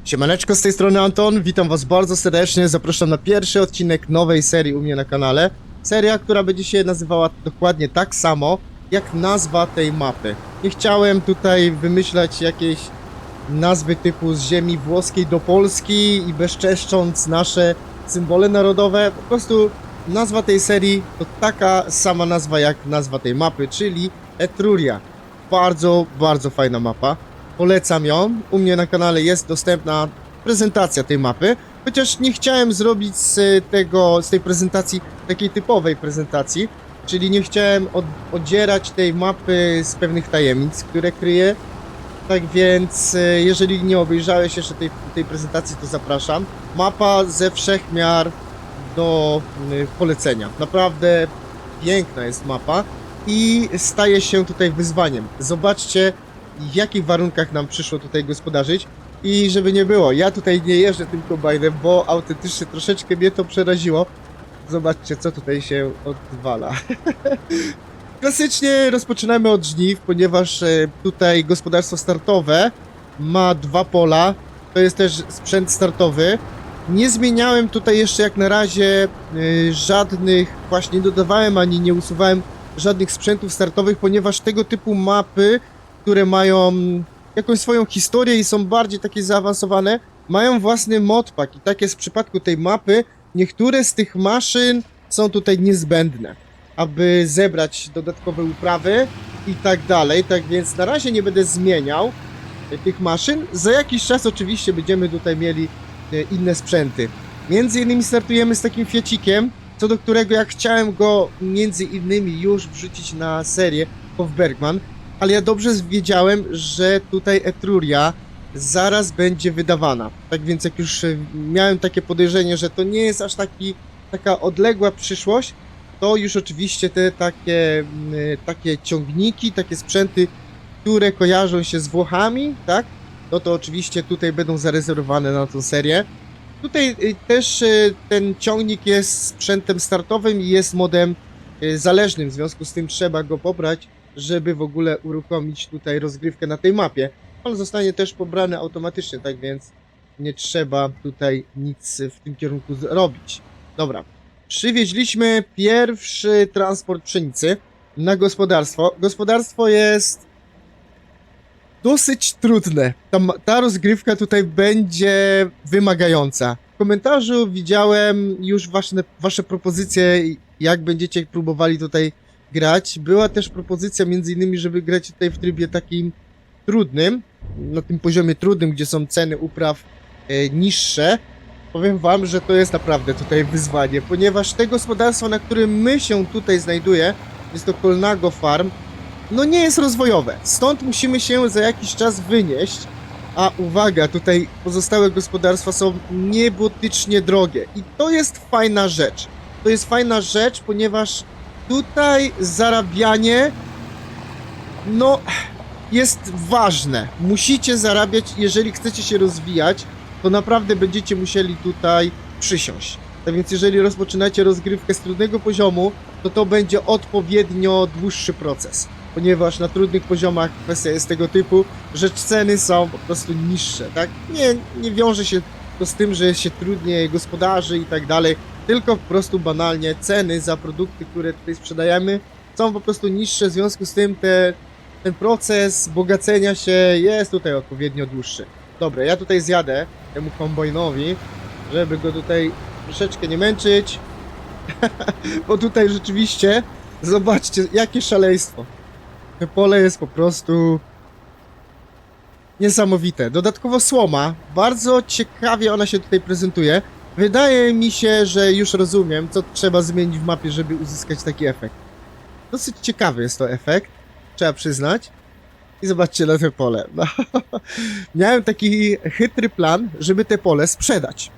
Siemaneczko, z tej strony Anton, witam was bardzo serdecznie, zapraszam na pierwszy odcinek nowej serii u mnie na kanale. Seria, która będzie się nazywała dokładnie tak samo, jak nazwa tej mapy. Nie chciałem tutaj wymyślać jakieś nazwy typu z ziemi włoskiej do Polski i bezczeszcząc nasze symbole narodowe. Po prostu nazwa tej serii to taka sama nazwa jak nazwa tej mapy, czyli Etruria. Bardzo, bardzo fajna mapa. Polecam ją. U mnie na kanale jest dostępna prezentacja tej mapy. Chociaż nie chciałem zrobić z tej prezentacji takiej typowej prezentacji. Czyli nie chciałem odzierać tej mapy z pewnych tajemnic, które kryje. Tak więc, jeżeli nie obejrzałeś jeszcze tej prezentacji, to zapraszam. Mapa ze wszech miar do polecenia. Naprawdę piękna jest mapa i staje się tutaj wyzwaniem. Zobaczcie, w jakich warunkach nam przyszło tutaj gospodarzyć. I żeby nie było, ja tutaj nie jeżdżę tym kombajnem, bo autentycznie troszeczkę mnie to przeraziło. Zobaczcie, co tutaj się odwala. Klasycznie rozpoczynamy od żniw, ponieważ tutaj gospodarstwo startowe ma 2 pola. To jest też sprzęt startowy. Nie zmieniałem tutaj jeszcze jak na razie żadnych, właśnie nie dodawałem ani nie usuwałem żadnych sprzętów startowych, ponieważ tego typu mapy, które mają jakąś swoją historię i są bardziej takie zaawansowane, mają własny modpack i tak jest w przypadku tej mapy. Niektóre z tych maszyn są tutaj niezbędne, aby zebrać dodatkowe uprawy i tak dalej. Tak więc na razie nie będę zmieniał tych maszyn. Za jakiś czas oczywiście będziemy tutaj mieli inne sprzęty. Między innymi startujemy z takim Fiacikiem, co do którego ja chciałem go między innymi już wrzucić na serię Hofbergman, ale ja dobrze wiedziałem, że tutaj Etruria zaraz będzie wydawana. Tak więc jak już miałem takie podejrzenie, że to nie jest aż taka odległa przyszłość, to już oczywiście te takie ciągniki, takie sprzęty, które kojarzą się z Włochami, tak? No to oczywiście tutaj będą zarezerwowane na tą serię. Tutaj też ten ciągnik jest sprzętem startowym i jest modem zależnym, w związku z tym trzeba go pobrać, żeby w ogóle uruchomić tutaj rozgrywkę na tej mapie. On zostanie też pobrany automatycznie, tak więc nie trzeba tutaj nic w tym kierunku robić. Dobra, przywieźliśmy pierwszy transport pszenicy na gospodarstwo. Gospodarstwo jest dosyć trudne. Ta rozgrywka tutaj będzie wymagająca. W komentarzu widziałem już wasze propozycje, jak będziecie próbowali tutaj grać. Była też propozycja między innymi, żeby grać tutaj w trybie takim trudnym, na tym poziomie trudnym, gdzie są ceny upraw niższe. Powiem wam, że to jest naprawdę tutaj wyzwanie, ponieważ te gospodarstwo, na którym my się tutaj znajduje, jest to Colnago Farm, no nie jest rozwojowe. Stąd musimy się za jakiś czas wynieść. A uwaga, tutaj pozostałe gospodarstwa są niebotycznie drogie. I to jest fajna rzecz. To jest fajna rzecz, ponieważ tutaj zarabianie, no, jest ważne. Musicie zarabiać, jeżeli chcecie się rozwijać, to naprawdę będziecie musieli tutaj przysiąść. Tak więc jeżeli rozpoczynacie rozgrywkę z trudnego poziomu, to będzie odpowiednio dłuższy proces. Ponieważ na trudnych poziomach kwestia jest tego typu, że ceny są po prostu niższe, tak? Nie wiąże się to z tym, że się trudniej gospodarzy i tak dalej, tylko po prostu banalnie ceny za produkty, które tutaj sprzedajemy, są po prostu niższe, w związku z tym ten proces bogacenia się jest tutaj odpowiednio dłuższy. Dobra, ja tutaj zjadę temu kombajnowi, żeby go tutaj troszeczkę nie męczyć, bo tutaj rzeczywiście, zobaczcie, jakie szaleństwo. To pole jest po prostu niesamowite. Dodatkowo słoma, bardzo ciekawie ona się tutaj prezentuje. Wydaje mi się, że już rozumiem, co trzeba zmienić w mapie, żeby uzyskać taki efekt. Dosyć ciekawy jest to efekt, trzeba przyznać. I zobaczcie na to pole. No. Miałem taki chytry plan, żeby te pole sprzedać.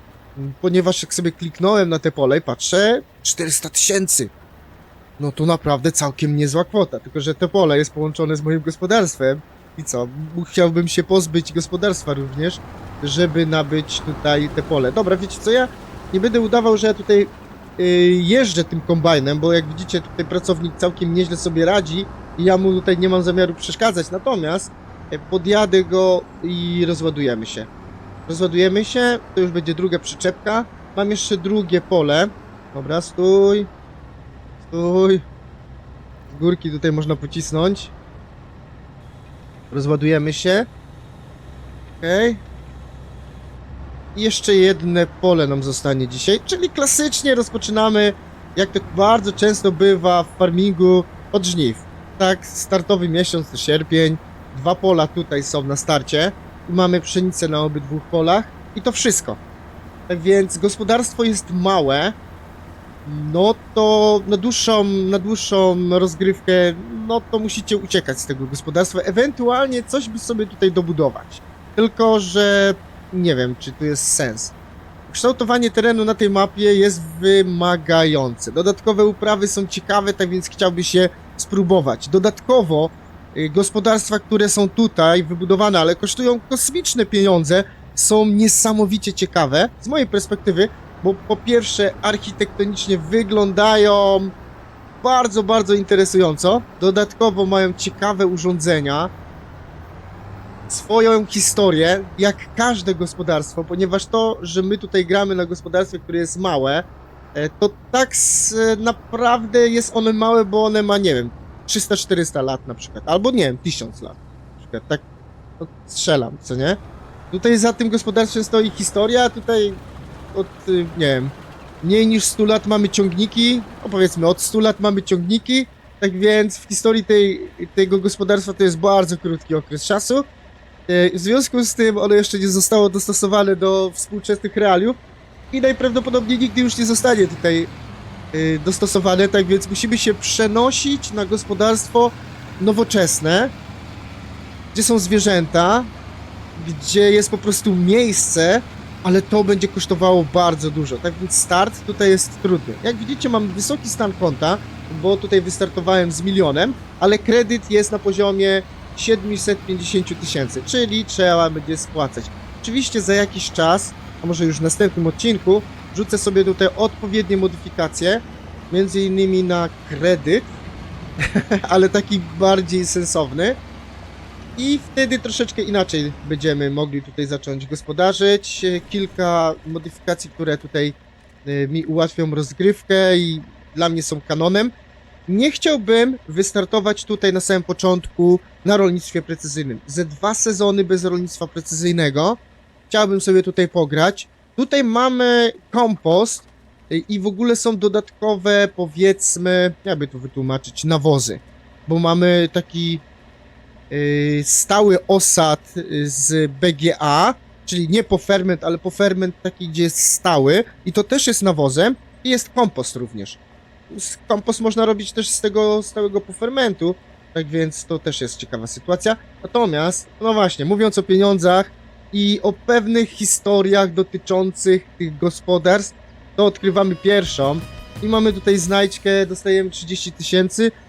Ponieważ jak sobie kliknąłem na te pole i patrzę, 400 000. No to naprawdę całkiem niezła kwota, tylko że to pole jest połączone z moim gospodarstwem i co, chciałbym się pozbyć gospodarstwa również, żeby nabyć tutaj te pole. Dobra, wiecie co, ja nie będę udawał, że ja tutaj jeżdżę tym kombajnem, bo jak widzicie tutaj pracownik całkiem nieźle sobie radzi i ja mu tutaj nie mam zamiaru przeszkadzać, natomiast podjadę go i rozładujemy się. Rozładujemy się, to już będzie druga przyczepka. Mam jeszcze drugie pole. Dobra, stój. Stój. Z górki tutaj można pocisnąć. Rozładujemy się. Okej. I jeszcze jedno pole nam zostanie dzisiaj, czyli klasycznie rozpoczynamy, jak to bardzo często bywa w farmingu, od żniw. Tak, startowy miesiąc to sierpień. 2 pola tutaj są na starcie. Tu mamy pszenicę na obydwu polach i to wszystko. Tak więc gospodarstwo jest małe, no to na dłuższą rozgrywkę, no to musicie uciekać z tego gospodarstwa, ewentualnie coś by sobie tutaj dobudować. Tylko że nie wiem, czy tu jest sens. Kształtowanie terenu na tej mapie jest wymagające. Dodatkowe uprawy są ciekawe, tak więc chciałby się spróbować. Dodatkowo gospodarstwa, które są tutaj wybudowane, ale kosztują kosmiczne pieniądze, są niesamowicie ciekawe z mojej perspektywy, bo po pierwsze architektonicznie wyglądają bardzo, bardzo interesująco. Dodatkowo mają ciekawe urządzenia, swoją historię, jak każde gospodarstwo, ponieważ to, że my tutaj gramy na gospodarstwie, które jest małe, to tak naprawdę jest one małe, bo one ma, nie wiem, 300-400 lat na przykład, albo nie wiem, 1000 lat na przykład, tak no, strzelam, co nie? Tutaj za tym gospodarstwem stoi historia, a tutaj od, nie wiem, mniej niż 100 lat mamy ciągniki, no powiedzmy od 100 lat mamy ciągniki, tak więc w historii tego gospodarstwa to jest bardzo krótki okres czasu. W związku z tym ono jeszcze nie zostało dostosowane do współczesnych realiów i najprawdopodobniej nigdy już nie zostanie tutaj dostosowane, tak więc musimy się przenosić na gospodarstwo nowoczesne, gdzie są zwierzęta, gdzie jest po prostu miejsce, ale to będzie kosztowało bardzo dużo, tak więc start tutaj jest trudny. Jak widzicie, mam wysoki stan konta, bo tutaj wystartowałem z 1 000 000, ale kredyt jest na poziomie 750 000, czyli trzeba będzie spłacać. Oczywiście za jakiś czas, a może już w następnym odcinku, wrzucę sobie tutaj odpowiednie modyfikacje, między innymi na kredyt, ale taki bardziej sensowny. I wtedy troszeczkę inaczej będziemy mogli tutaj zacząć gospodarzyć. Kilka modyfikacji, które tutaj mi ułatwią rozgrywkę i dla mnie są kanonem. Nie chciałbym wystartować tutaj na samym początku na rolnictwie precyzyjnym. Ze 2 sezony bez rolnictwa precyzyjnego chciałbym sobie tutaj pograć. Tutaj mamy kompost i w ogóle są dodatkowe, powiedzmy, jakby to wytłumaczyć, nawozy. Bo mamy taki stały osad z BGA, czyli nie poferment, ale poferment taki, gdzie jest stały i to też jest nawozem i jest kompost również. Kompost można robić też z tego stałego pofermentu, tak więc to też jest ciekawa sytuacja. Natomiast, no właśnie, mówiąc o pieniądzach i o pewnych historiach dotyczących tych gospodarstw, to odkrywamy pierwszą i mamy tutaj znajdźkę, dostajemy 30 000.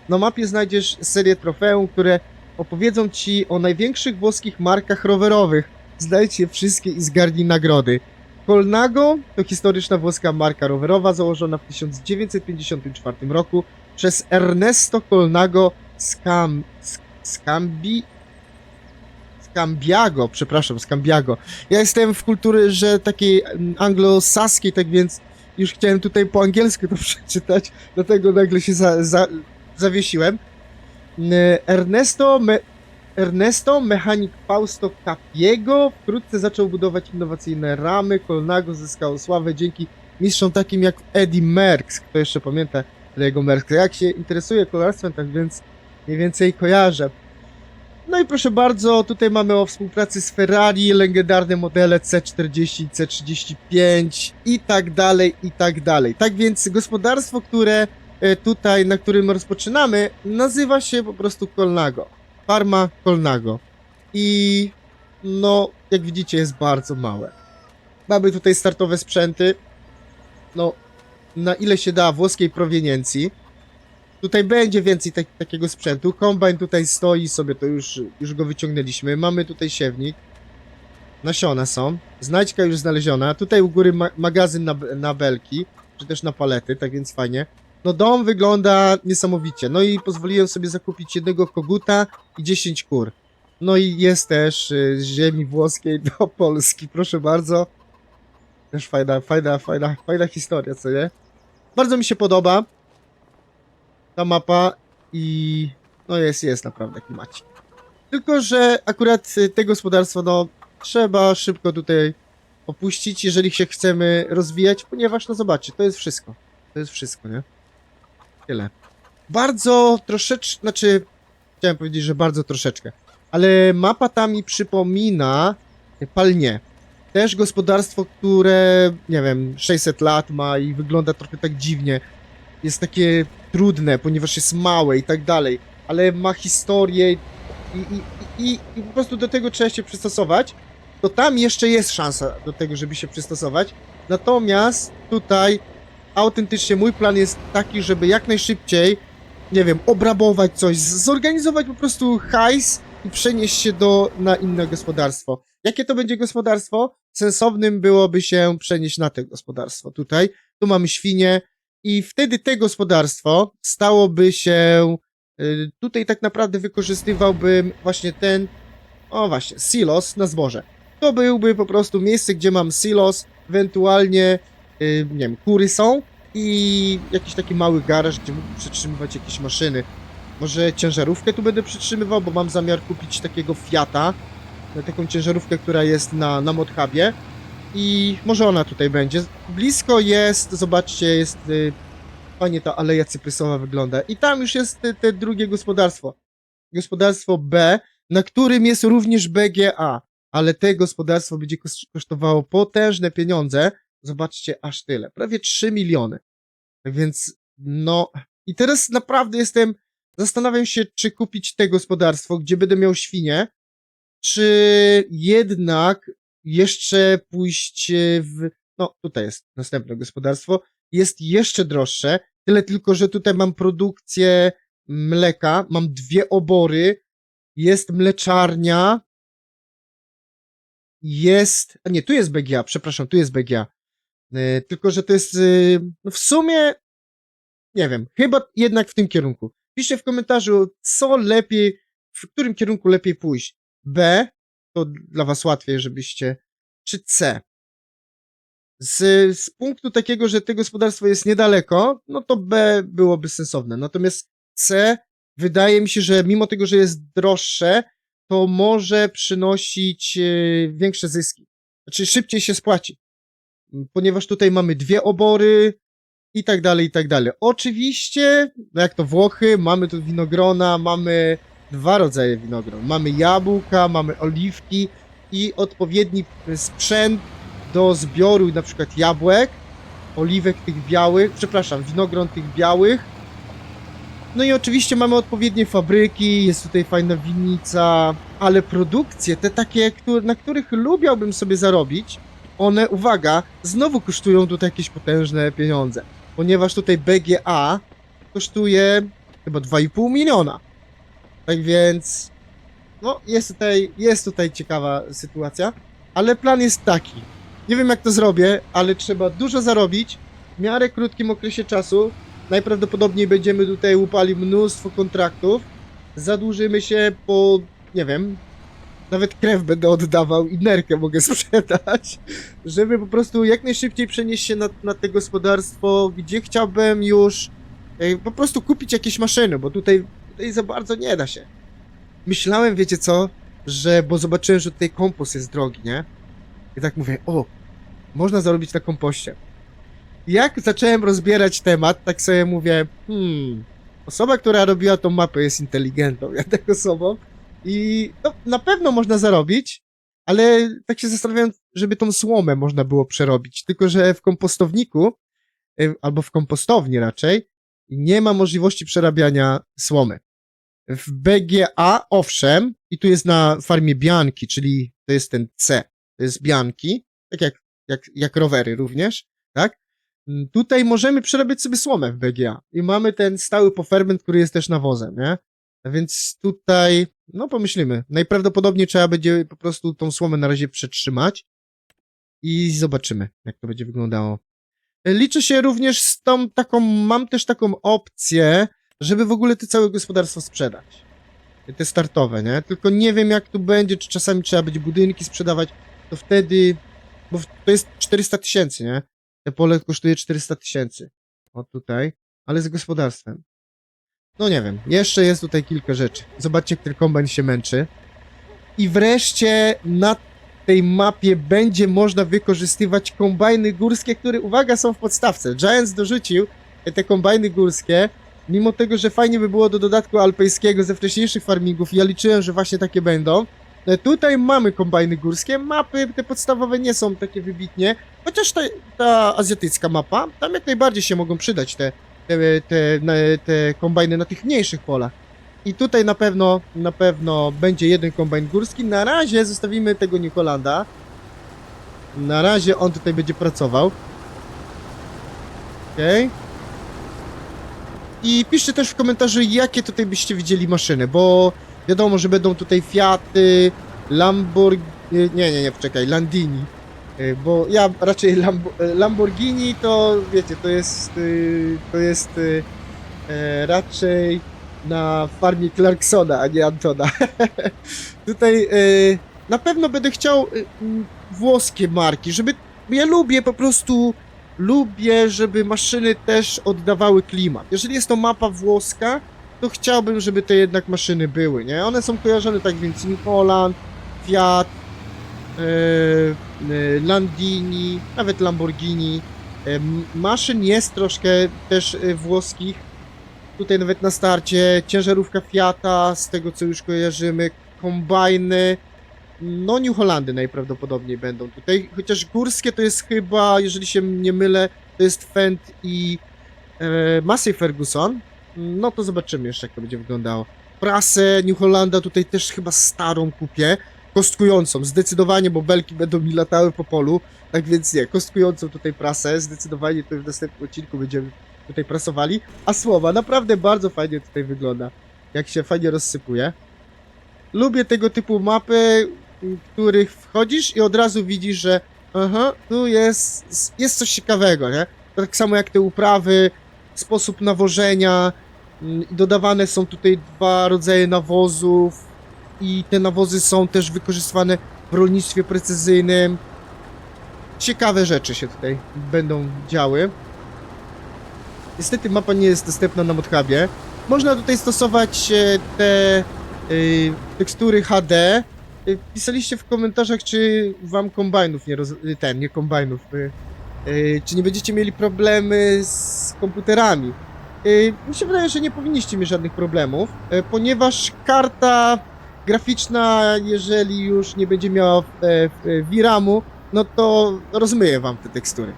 Na mapie znajdziesz serię trofeum, które opowiedzą ci o największych włoskich markach rowerowych. Znajdź je wszystkie i zgarnij nagrody. Colnago to historyczna włoska marka rowerowa założona w 1954 roku przez Ernesto Colnago Scambiago. Ja jestem w kultury, że takiej anglosaskiej, tak więc już chciałem tutaj po angielsku to przeczytać, dlatego nagle się zawiesiłem. Ernesto, mechanik Fausto Capiego, wkrótce zaczął budować innowacyjne ramy. Colnago zyskał sławę dzięki mistrzom takim jak Eddie Merckx. Kto jeszcze pamięta jego Merckxa? Jak się interesuje kolarstwem, tak więc mniej więcej kojarzę. No i proszę bardzo, tutaj mamy o współpracy z Ferrari, legendarne modele C40, C35 i tak dalej, i tak dalej. Tak więc gospodarstwo, które tutaj, na którym rozpoczynamy, nazywa się po prostu Colnago. Farma Colnago. I no, jak widzicie, jest bardzo małe. Mamy tutaj startowe sprzęty, no, na ile się da włoskiej proweniencji. Tutaj będzie więcej takiego sprzętu. Kombajn tutaj stoi sobie, to już go wyciągnęliśmy. Mamy tutaj siewnik. Nasiona są. Znajdźka już znaleziona. Tutaj u góry magazyn na belki, czy też na palety, tak więc fajnie. No dom wygląda niesamowicie. No i pozwoliłem sobie zakupić jednego koguta i 10 kur. No i jest też z ziemi włoskiej do Polski, proszę bardzo. Też fajna historia, co nie? Bardzo mi się podoba ta mapa i no jest naprawdę klimacik. Tylko że akurat te gospodarstwo, no trzeba szybko tutaj opuścić, jeżeli się chcemy rozwijać, ponieważ no zobaczcie, to jest wszystko. To jest wszystko, nie? Tyle. Bardzo troszeczkę, znaczy chciałem powiedzieć, że bardzo troszeczkę, ale mapa ta mi przypomina Palnie. Też gospodarstwo, które, nie wiem, 600 lat ma i wygląda trochę tak dziwnie. Jest takie trudne, ponieważ jest małe i tak dalej, ale ma historię i po prostu do tego trzeba się przystosować. To tam jeszcze jest szansa do tego, żeby się przystosować. Natomiast tutaj autentycznie mój plan jest taki, żeby jak najszybciej, nie wiem, obrabować coś, zorganizować po prostu hajs i przenieść się na inne gospodarstwo. Jakie to będzie gospodarstwo? Sensownym byłoby się przenieść na to gospodarstwo tutaj. Tu mamy świnie i wtedy te gospodarstwo stałoby się, tutaj tak naprawdę wykorzystywałbym właśnie ten, o właśnie, silos na zboże. To byłby po prostu miejsce, gdzie mam silos, ewentualnie, nie wiem, kury są i jakiś taki mały garaż, gdzie mógłbym przytrzymywać jakieś maszyny. Może ciężarówkę tu będę przytrzymywał, bo mam zamiar kupić takiego Fiata, taką ciężarówkę, która jest na Modhubie i może ona tutaj będzie. Blisko jest, zobaczcie, jest, fajnie ta aleja cyprysowa wygląda i tam już jest te drugie gospodarstwo. Gospodarstwo B, na którym jest również BGA, ale te gospodarstwo będzie kosztowało potężne pieniądze. Zobaczcie, aż tyle. Prawie 3 miliony. Tak więc, no... I teraz naprawdę zastanawiam się, czy kupić te gospodarstwo, gdzie będę miał świnie, czy jednak jeszcze pójść no, tutaj jest następne gospodarstwo. Jest jeszcze droższe, tyle tylko, że tutaj mam produkcję mleka, mam 2 obory, jest mleczarnia, a nie, tu jest BGA, przepraszam, tu jest BGA. Tylko, że to jest no w sumie, nie wiem, chyba jednak w tym kierunku. Piszcie w komentarzu, co lepiej, w którym kierunku lepiej pójść. B, to dla was łatwiej, żebyście, czy C. Z punktu takiego, że to gospodarstwo jest niedaleko, no to B byłoby sensowne. Natomiast C, wydaje mi się, że mimo tego, że jest droższe, to może przynosić większe zyski. Znaczy szybciej się spłaci. Ponieważ tutaj mamy 2 obory i tak dalej, i tak dalej. Oczywiście, no jak to Włochy, mamy tu winogrona, mamy 2 rodzaje winogron. Mamy jabłka, mamy oliwki i odpowiedni sprzęt do zbioru na przykład jabłek, oliwek tych białych, przepraszam, winogron tych białych. No i oczywiście mamy odpowiednie fabryki, jest tutaj fajna winnica, ale produkcje, te takie, na których lubiałbym sobie zarobić, one, uwaga, znowu kosztują tutaj jakieś potężne pieniądze, ponieważ tutaj BGA kosztuje chyba 2,5 miliona. Tak więc, no jest tutaj ciekawa sytuacja, ale plan jest taki. Nie wiem jak to zrobię, ale trzeba dużo zarobić w miarę krótkim okresie czasu. Najprawdopodobniej będziemy tutaj łupali mnóstwo kontraktów. Zadłużymy się po, nie wiem, nawet krew będę oddawał i nerkę mogę sprzedać, żeby po prostu jak najszybciej przenieść się na te gospodarstwo, gdzie chciałbym już po prostu kupić jakieś maszyny, bo tutaj za bardzo nie da się. Myślałem, wiecie co, bo zobaczyłem, że tutaj kompost jest drogi, nie? I tak mówię, o, można zarobić na kompoście. Jak zacząłem rozbierać temat, tak sobie mówię, osoba, która robiła tą mapę jest inteligentną, ja tak osobą i no, na pewno można zarobić, ale tak się zastanawiam, żeby tą słomę można było przerobić, tylko że w kompostowniku, albo w kompostowni raczej, nie ma możliwości przerabiania słomy. W BGA owszem, i tu jest na farmie Bianki, czyli to jest ten C, to jest Bianki, tak jak rowery również, tak? Tutaj możemy przerabiać sobie słomę w BGA i mamy ten stały poferment, który jest też nawozem, nie? A więc tutaj, no pomyślimy, najprawdopodobniej trzeba będzie po prostu tą słomę na razie przetrzymać i zobaczymy, jak to będzie wyglądało. Liczę się również z mam też taką opcję, żeby w ogóle to całe gospodarstwo sprzedać. te startowe, nie? Tylko nie wiem jak tu będzie, czy czasami trzeba będzie budynki sprzedawać, to wtedy, bo to jest 400 000, nie? Te pole kosztuje 400 000. O tutaj, ale z gospodarstwem. No nie wiem, jeszcze jest tutaj kilka rzeczy. Zobaczcie, który kombajn się męczy. I wreszcie na tej mapie będzie można wykorzystywać kombajny górskie, które, uwaga, są w podstawce. Giants dorzucił te kombajny górskie, mimo tego, że fajnie by było do dodatku alpejskiego ze wcześniejszych farmingów. Ja liczyłem, że właśnie takie będą. Tutaj mamy kombajny górskie. Mapy te podstawowe nie są takie wybitnie, chociaż ta azjatycka mapa, tam jak najbardziej się mogą przydać te kombajny na tych mniejszych polach. I tutaj na pewno będzie jeden kombajn górski. Na razie zostawimy tego New Hollanda. Na razie on tutaj będzie pracował. Okej. I piszcie też w komentarzu, jakie tutaj byście widzieli maszyny, bo wiadomo, że będą tutaj Fiaty, poczekaj, Landini. Bo ja raczej Lamborghini to, wiecie, to jest raczej na farmie Clarksona, a nie Antona. Tutaj na pewno będę chciał włoskie marki, ja lubię po prostu, żeby maszyny też oddawały klimat. Jeżeli jest to mapa włoska, to chciałbym, żeby te jednak maszyny były, nie? One są kojarzone tak więc New Holland, Fiat, Landini, nawet Lamborghini. Maszyn jest troszkę też włoskich. Tutaj nawet na starcie ciężarówka Fiata, z tego co już kojarzymy, kombajny, no New Hollandy najprawdopodobniej będą tutaj, chociaż górskie to jest chyba, jeżeli się nie mylę, to jest Fendt i Massey Ferguson. No to zobaczymy jeszcze jak to będzie wyglądało. Prasę New Hollanda tutaj też chyba starą kupię, kostkującą, zdecydowanie, bo belki będą mi latały po polu, tak więc nie, kostkującą tutaj prasę, zdecydowanie to w następnym odcinku będziemy tutaj prasowali, a słowa, naprawdę bardzo fajnie tutaj wygląda, jak się fajnie rozsypuje. Lubię tego typu mapy, w których wchodzisz i od razu widzisz, że aha, tu jest coś ciekawego, nie? Tak samo jak te uprawy, sposób nawożenia, dodawane są tutaj 2 rodzaje nawozów i te nawozy są też wykorzystywane w rolnictwie precyzyjnym. Ciekawe rzeczy się tutaj będą działy. Niestety mapa nie jest dostępna na Modhubie. Można tutaj stosować te tekstury HD. Pisaliście w komentarzach, czy wam kombajnów nie kombajnów, czy nie będziecie mieli problemy z komputerami. Mi się wydaje, że nie powinniście mieć żadnych problemów, ponieważ karta graficzna, jeżeli już nie będzie miała VRAM-u, no to rozmyje wam te tekstury.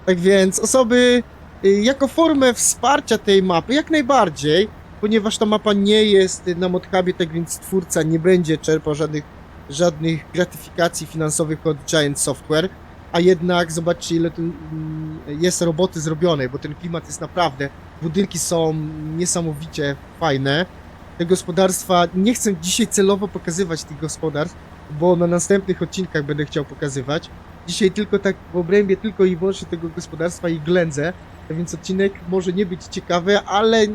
Tak więc osoby jako formę wsparcia tej mapy jak najbardziej, ponieważ ta mapa nie jest na Modhubie, tak więc twórca nie będzie czerpał żadnych gratyfikacji finansowych od Giant Software, a jednak zobaczcie ile tu jest roboty zrobionej, bo ten klimat jest naprawdę, budynki są niesamowicie fajne, te gospodarstwa, nie chcę dzisiaj celowo pokazywać tych gospodarstw, bo na następnych odcinkach będę chciał pokazywać, dzisiaj tylko tak w obrębie tylko i wyłącznie tego gospodarstwa i ględzę, więc odcinek może nie być ciekawy, ale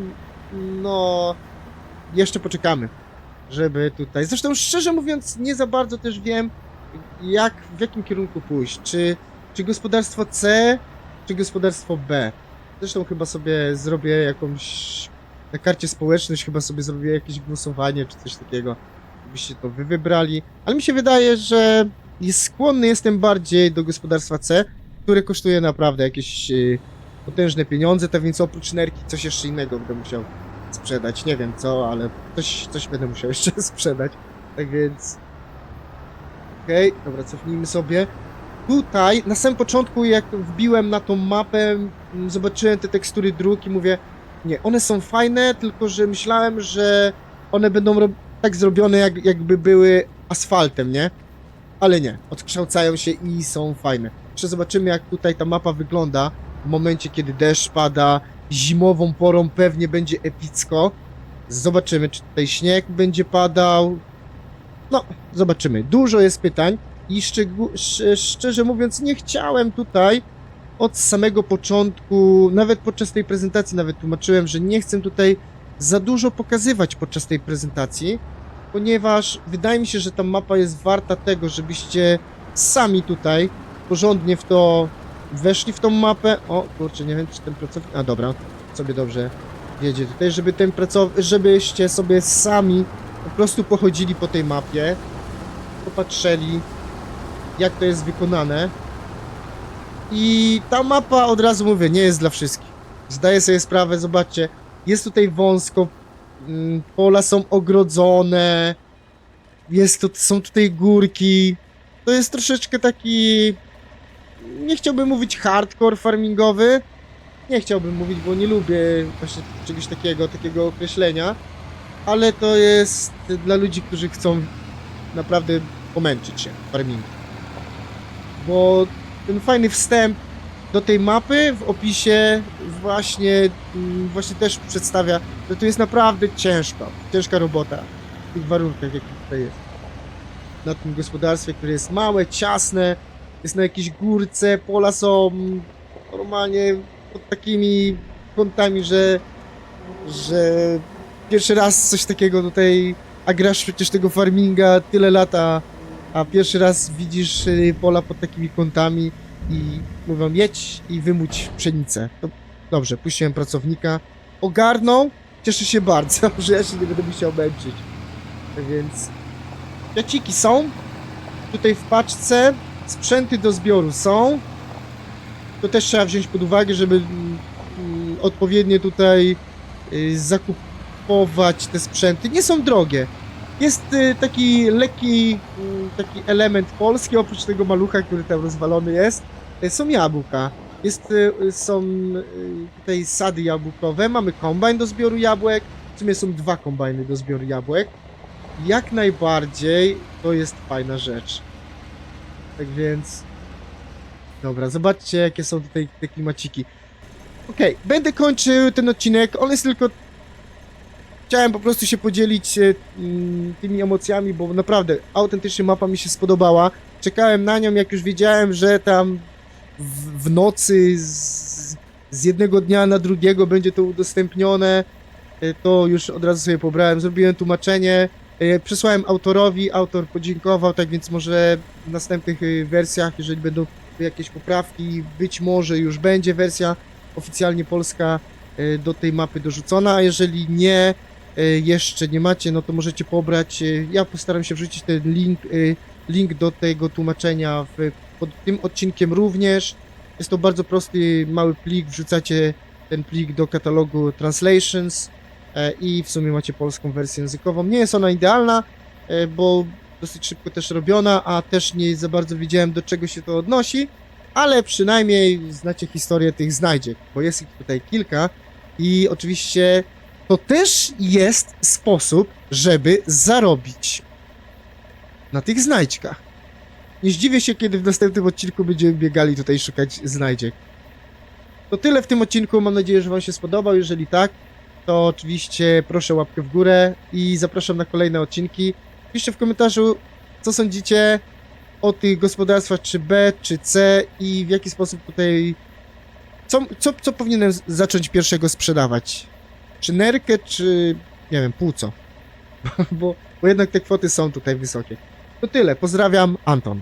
no jeszcze poczekamy, żeby tutaj, zresztą szczerze mówiąc nie za bardzo też wiem w jakim kierunku pójść, czy gospodarstwo C, czy gospodarstwo B. Zresztą chyba sobie zrobię jakąś, na karcie społeczność chyba sobie zrobię jakieś głosowanie, czy coś takiego, żebyście to wy wybrali, ale mi się wydaje, że skłonny jestem bardziej do gospodarstwa C, które kosztuje naprawdę jakieś potężne pieniądze, tak więc oprócz nerki coś jeszcze innego będę musiał sprzedać, nie wiem co, ale coś będę musiał jeszcze sprzedać, tak więc okej, dobra, cofnijmy sobie. Tutaj, na samym początku, jak wbiłem na tą mapę, zobaczyłem te tekstury dróg i mówię, nie, one są fajne, tylko że myślałem, że one będą tak zrobione, jakby były asfaltem, nie? Ale nie, odkształcają się i są fajne. Jeszcze zobaczymy, jak tutaj ta mapa wygląda w momencie, kiedy deszcz pada. Zimową porą pewnie będzie epicko. Zobaczymy, czy tutaj śnieg będzie padał. No, zobaczymy. Dużo jest pytań i szczerze mówiąc nie chciałem tutaj od samego początku, nawet podczas tej prezentacji nawet tłumaczyłem, że nie chcę tutaj za dużo pokazywać podczas tej prezentacji, ponieważ wydaje mi się, że ta mapa jest warta tego, żebyście sami tutaj porządnie w to weszli w tą mapę. O, kurczę, nie wiem, czy ten pracownik... A, dobra, sobie dobrze wiedzie tutaj, żeby ten żebyście sobie sami po prostu pochodzili po tej mapie, popatrzyli, jak to jest wykonane. I ta mapa, od razu mówię, nie jest dla wszystkich. Zdaję sobie sprawę, zobaczcie, jest tutaj wąsko, pola są ogrodzone, są tutaj górki. To jest troszeczkę taki, nie chciałbym mówić hardcore farmingowy, nie chciałbym mówić, bo nie lubię właśnie czegoś takiego określenia, ale to jest dla ludzi, którzy chcą naprawdę pomęczyć się w farmingu. Bo ten fajny wstęp do tej mapy w opisie właśnie też przedstawia, że tu jest naprawdę ciężka robota w tych warunkach, jakie tutaj jest. Na tym gospodarstwie, które jest małe, ciasne, jest na jakiejś górce, pola są normalnie pod takimi kątami, że pierwszy raz coś takiego tutaj, a grasz przecież tego farminga tyle lata, a pierwszy raz widzisz pola pod takimi kątami i mówią jedź i wymóć pszenicę. To dobrze, puściłem pracownika, ogarnął, cieszę się bardzo, że ja się nie będę musiał męczyć. Tak więc kwiaciki są, tutaj w paczce, sprzęty do zbioru są. To też trzeba wziąć pod uwagę, żeby odpowiednio tutaj zakupować te sprzęty. Nie są drogie. Jest taki lekki taki element polski, oprócz tego malucha, który tam rozwalony jest. Są jabłka. Są tutaj sady jabłkowe. Mamy kombajn do zbioru jabłek. W sumie są 2 kombajny do zbioru jabłek. Jak najbardziej to jest fajna rzecz. Tak więc... Dobra, zobaczcie, jakie są tutaj te klimaciki. Okej, będę kończył ten odcinek. On jest tylko... Chciałem po prostu się podzielić tymi emocjami, bo naprawdę autentycznie mapa mi się spodobała. Czekałem na nią, jak już wiedziałem, że tam w nocy z jednego dnia na drugiego będzie to udostępnione. To już od razu sobie pobrałem, zrobiłem tłumaczenie. Przesłałem autorowi, autor podziękował, tak więc może w następnych wersjach, jeżeli będą jakieś poprawki, być może już będzie wersja oficjalnie polska do tej mapy dorzucona, a jeżeli nie, jeszcze nie macie, no to możecie pobrać, ja postaram się wrzucić ten link do tego tłumaczenia pod tym odcinkiem również. Jest to bardzo prosty, mały plik, wrzucacie ten plik do katalogu Translations i w sumie macie polską wersję językową. Nie jest ona idealna, bo dosyć szybko też robiona, a też nie za bardzo wiedziałem, do czego się to odnosi, ale przynajmniej znacie historię tych znajdziek, bo jest ich tutaj kilka i oczywiście to też jest sposób, żeby zarobić na tych znajdzkach. Nie zdziwię się, kiedy w następnym odcinku będziemy biegali tutaj szukać znajdziek. To tyle w tym odcinku, mam nadzieję, że wam się spodobał. Jeżeli tak, to oczywiście proszę łapkę w górę i zapraszam na kolejne odcinki. Piszcie w komentarzu, co sądzicie o tych gospodarstwach, czy B, czy C i w jaki sposób tutaj... Co powinienem zacząć pierwszego sprzedawać? Czy nerkę, czy... nie wiem, płuco. bo jednak te kwoty są tutaj wysokie. To tyle, pozdrawiam, Anton.